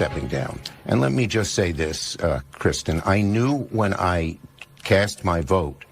stepping down. And let me just say this, Kristen. I knew when I cast my vote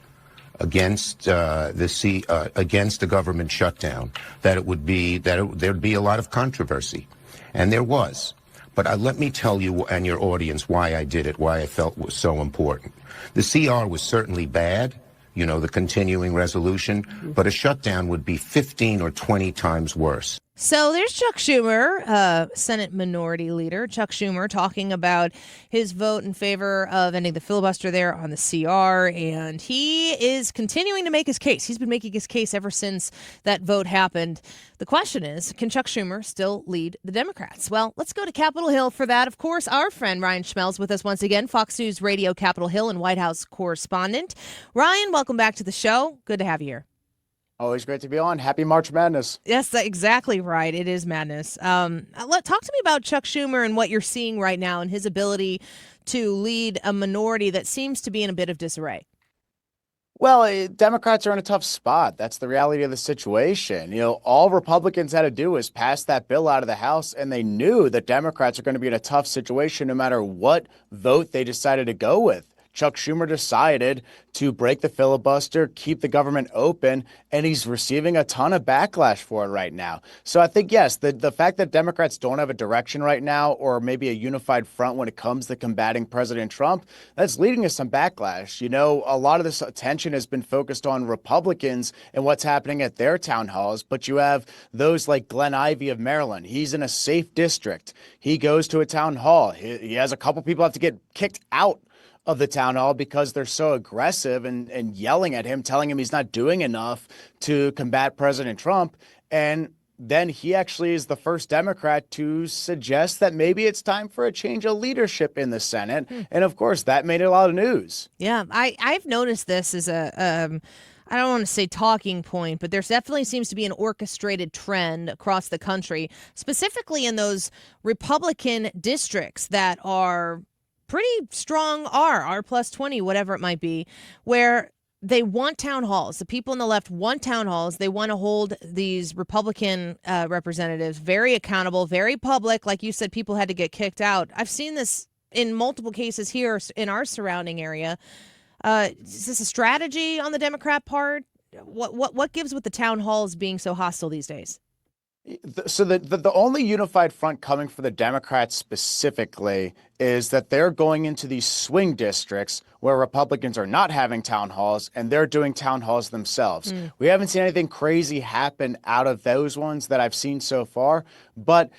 against against the government shutdown that there'd be a lot of controversy, and there was. But let me tell you and your audience why I did it, why I felt it was so important. The CR was certainly bad, the continuing resolution, but a shutdown would be 15 or 20 times worse. So there's Chuck Schumer, Senate Minority Leader, Chuck Schumer, talking about his vote in favor of ending the filibuster there on the CR, and he is continuing to make his case. He's been making his case ever since that vote happened. The question is, can Chuck Schumer still lead the Democrats? Well, let's go to Capitol Hill for that. Of course, our friend Ryan Schmelz with us once again, Fox News Radio Capitol Hill and White House correspondent. Ryan, welcome back to the show. Good to have you here. Always great to be on. Happy March Madness. Yes, that's exactly right. It is madness. Talk to me about Chuck Schumer and what you're seeing right now and his ability to lead a minority that seems to be in a bit of disarray. Well, Democrats are in a tough spot. That's the reality of the situation. All Republicans had to do was pass that bill out of the House, and they knew that Democrats are going to be in a tough situation no matter what vote they decided to go with. Chuck Schumer decided to break the filibuster, keep the government open, and he's receiving a ton of backlash for it right now. So I think, yes, the fact that Democrats don't have a direction right now or maybe a unified front when it comes to combating President Trump, that's leading to some backlash. A lot of this attention has been focused on Republicans and what's happening at their town halls, but you have those like Glenn Ivey of Maryland. He's in a safe district. He goes to a town hall. He has a couple people have to get kicked out of the town hall because they're so aggressive and yelling at him, telling him he's not doing enough to combat President Trump. And then he actually is the first Democrat to suggest that maybe it's time for a change of leadership in the Senate. And of course, that made a lot of news. Yeah, I've noticed this as I don't want to say talking point, but there definitely seems to be an orchestrated trend across the country, specifically in those Republican districts that are pretty strong R plus 20, whatever it might be, where they want town halls. The people on the left want town halls. They want to hold these Republican representatives very accountable, very public. Like you said, people had to get kicked out. I've seen this in multiple cases here in our surrounding area. Is this a strategy on the Democrat part? What gives with the town halls being so hostile these days? So the only unified front coming for the Democrats specifically is that they're going into these swing districts where Republicans are not having town halls and they're doing town halls themselves. We haven't seen anything crazy happen out of those ones that I've seen so far. But,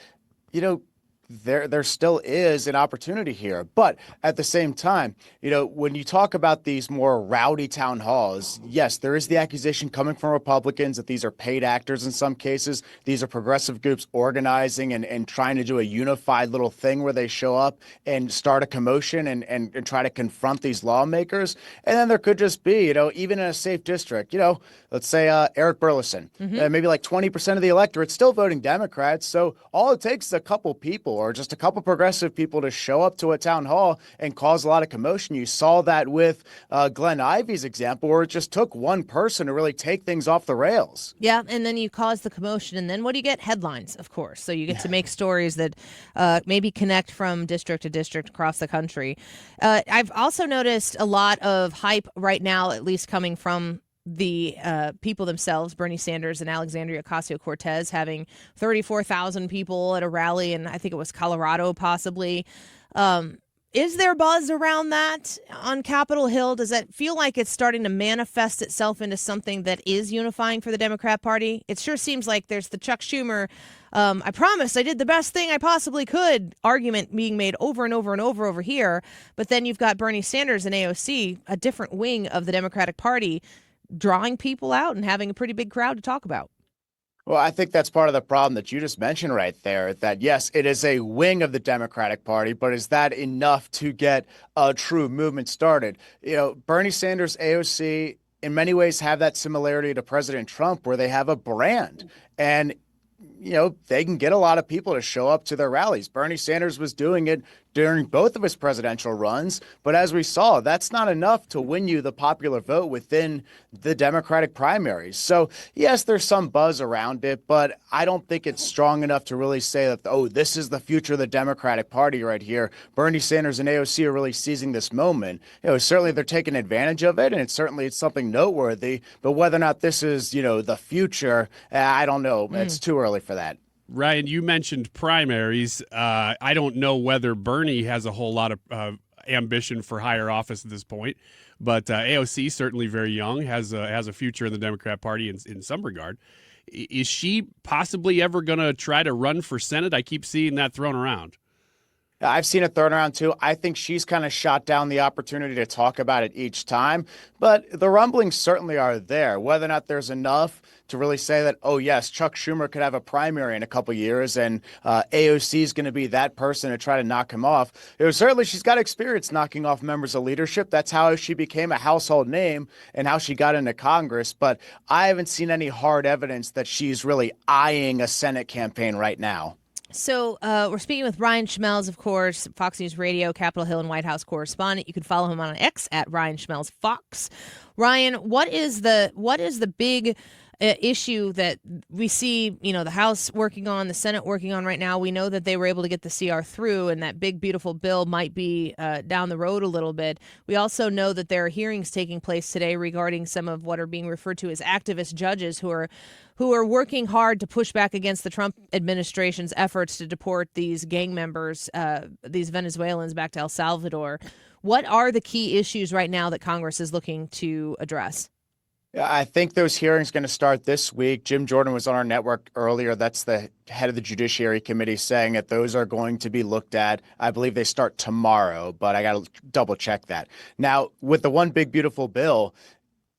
there still is an opportunity here. But at the same time, when you talk about these more rowdy town halls, yes, there is the accusation coming from Republicans that these are paid actors in some cases. These are progressive groups organizing and trying to do a unified little thing where they show up and start a commotion and try to confront these lawmakers. And then there could just be, even in a safe district, let's say Eric Burleson, maybe like 20% of the electorate still voting Democrats. So all it takes is a couple people or just a couple progressive people to show up to a town hall and cause a lot of commotion. You saw that with Glenn Ivey's example, where it just took one person to really take things off the rails. Yeah, and then you cause the commotion, and then what do you get? Headlines, of course. So you get to make stories that maybe connect from district to district across the country. I've also noticed a lot of hype right now, at least coming from the people themselves, Bernie Sanders and Alexandria Ocasio-Cortez having 34,000 people at a rally, and I think it was Colorado possibly. Is there buzz around that on Capitol Hill? Does that feel like it's starting to manifest itself into something that is unifying for the Democrat Party? It sure seems like there's the Chuck Schumer, I promised I did the best thing I possibly could argument being made over and over and over here. But then you've got Bernie Sanders and AOC, a different wing of the Democratic Party, drawing people out and having a pretty big crowd to talk about. Well, I think that's part of the problem that you just mentioned right there, that yes, it is a wing of the Democratic Party, but is that enough to get a true movement started? Bernie Sanders, AOC, in many ways have that similarity to President Trump, where they have a brand. And they can get a lot of people to show up to their rallies. Bernie Sanders was doing it during both of his presidential runs. But as we saw, that's not enough to win you the popular vote within the Democratic primaries. So, yes, there's some buzz around it, but I don't think it's strong enough to really say that, oh, this is the future of the Democratic Party right here. Bernie Sanders and AOC are really seizing this moment. Certainly they're taking advantage of it, and it's something noteworthy. But whether or not this is, the future, I don't know. It's too early for that. Ryan, you mentioned primaries. I don't know whether Bernie has a whole lot of ambition for higher office at this point, but AOC, certainly very young, has a future in the Democrat Party in some regard. Is she possibly ever going to try to run for Senate? I keep seeing that thrown around. I've seen it thrown around too. I think she's kind of shot down the opportunity to talk about it each time, but the rumblings certainly are there. Whether or not there's enough to really say that, oh yes, Chuck Schumer could have a primary in a couple years and AOC is going to be that person to try to knock him off. Certainly she's got experience knocking off members of leadership. That's how she became a household name and how she got into Congress. But I haven't seen any hard evidence that she's really eyeing a Senate campaign right now. So we're speaking with Ryan Schmelz, of course, Fox News Radio, Capitol Hill and White House correspondent. You can follow him on X at Ryan Schmelz Fox. Ryan, what is the big issue that we see, the House working on, the Senate working on right now? We know that they were able to get the CR through, and that big, beautiful bill might be down the road a little bit. We also know that there are hearings taking place today regarding some of what are being referred to as activist judges who are working hard to push back against the Trump administration's efforts to deport these gang members, these Venezuelans, back to El Salvador. What are the key issues right now that Congress is looking to address? I think those hearings are going to start this week. Jim Jordan was on our network earlier. That's the head of the Judiciary Committee saying that those are going to be looked at. I believe they start tomorrow, but I got to double check that. Now, with the one big, beautiful bill,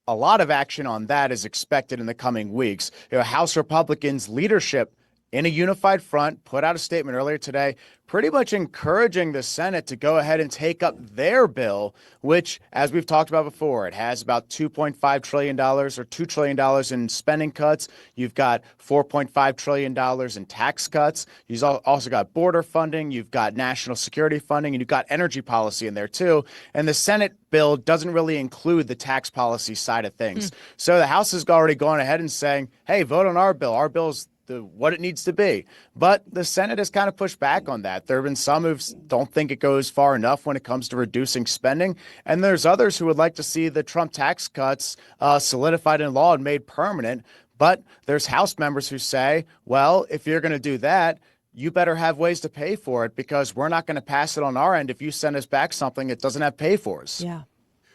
a lot of action on that is expected in the coming weeks. House Republicans leadership in a unified front put out a statement earlier today pretty much encouraging the Senate to go ahead and take up their bill, which, as we've talked about before, it has about $2.5 trillion or $2 trillion in spending cuts. You've got $4.5 trillion in tax cuts. You've also got border funding. You've got national security funding, and you've got energy policy in there too. And the Senate bill doesn't really include the tax policy side of things. So the House has already gone ahead and saying, hey, vote on our bill. Our bill's what it needs to be. But the Senate has kind of pushed back on that. There have been some who don't think it goes far enough when it comes to reducing spending. And there's others who would like to see the Trump tax cuts solidified in law and made permanent. But there's House members who say, well, if you're going to do that, you better have ways to pay for it, because we're not going to pass it on our end if you send us back something that doesn't have pay-fors. Yeah.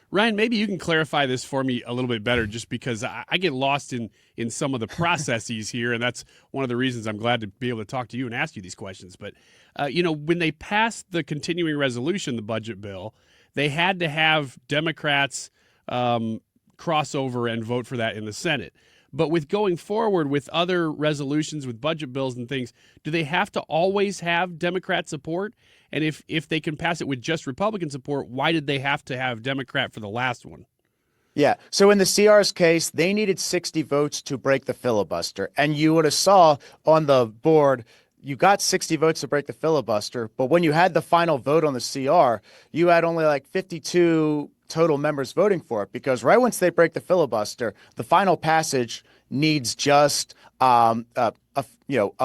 Ryan, maybe you can clarify this for me a little bit better, just because I get lost in some of the processes here, and that's one of the reasons I'm glad to be able to talk to you and ask you these questions. But, when they passed the continuing resolution, the budget bill, they had to have Democrats cross over and vote for that in the Senate. But with going forward with other resolutions, with budget bills and things, do they have to always have Democrat support? And if they can pass it with just Republican support, why did they have to have Democrat for the last one? Yeah. So in the CR's case, they needed 60 votes to break the filibuster. And you would have saw on the board, you got 60 votes to break the filibuster. But when you had the final vote on the CR, you had only like 52 total members voting for it, because right once they break the filibuster, the final passage needs just a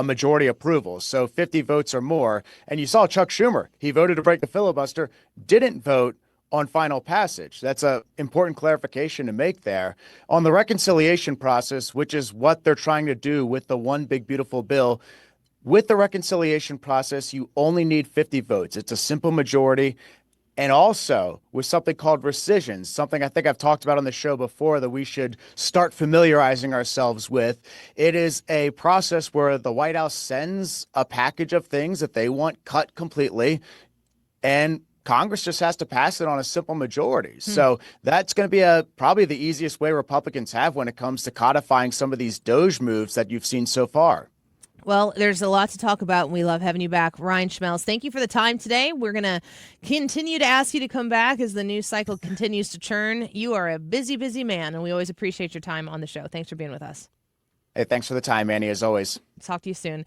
majority approval. So 50 votes or more. And you saw Chuck Schumer, he voted to break the filibuster, didn't vote on final passage. That's an important clarification to make there. On the reconciliation process, which is what they're trying to do with the one big beautiful bill, with the reconciliation process, you only need 50 votes. It's a simple majority. And also with something called rescissions, something I think I've talked about on the show before that we should start familiarizing ourselves with. It is a process where the White House sends a package of things that they want cut completely, and Congress just has to pass it on a simple majority. So that's going to be probably the easiest way Republicans have when it comes to codifying some of these DOGE moves that you've seen so far. Well, there's a lot to talk about, and we love having you back. Ryan Schmelz, thank you for the time today. We're going to continue to ask you to come back as the news cycle continues to churn. You are a busy, busy man, and we always appreciate your time on the show. Thanks for being with us. Hey, thanks for the time, Manny, as always. Talk to you soon.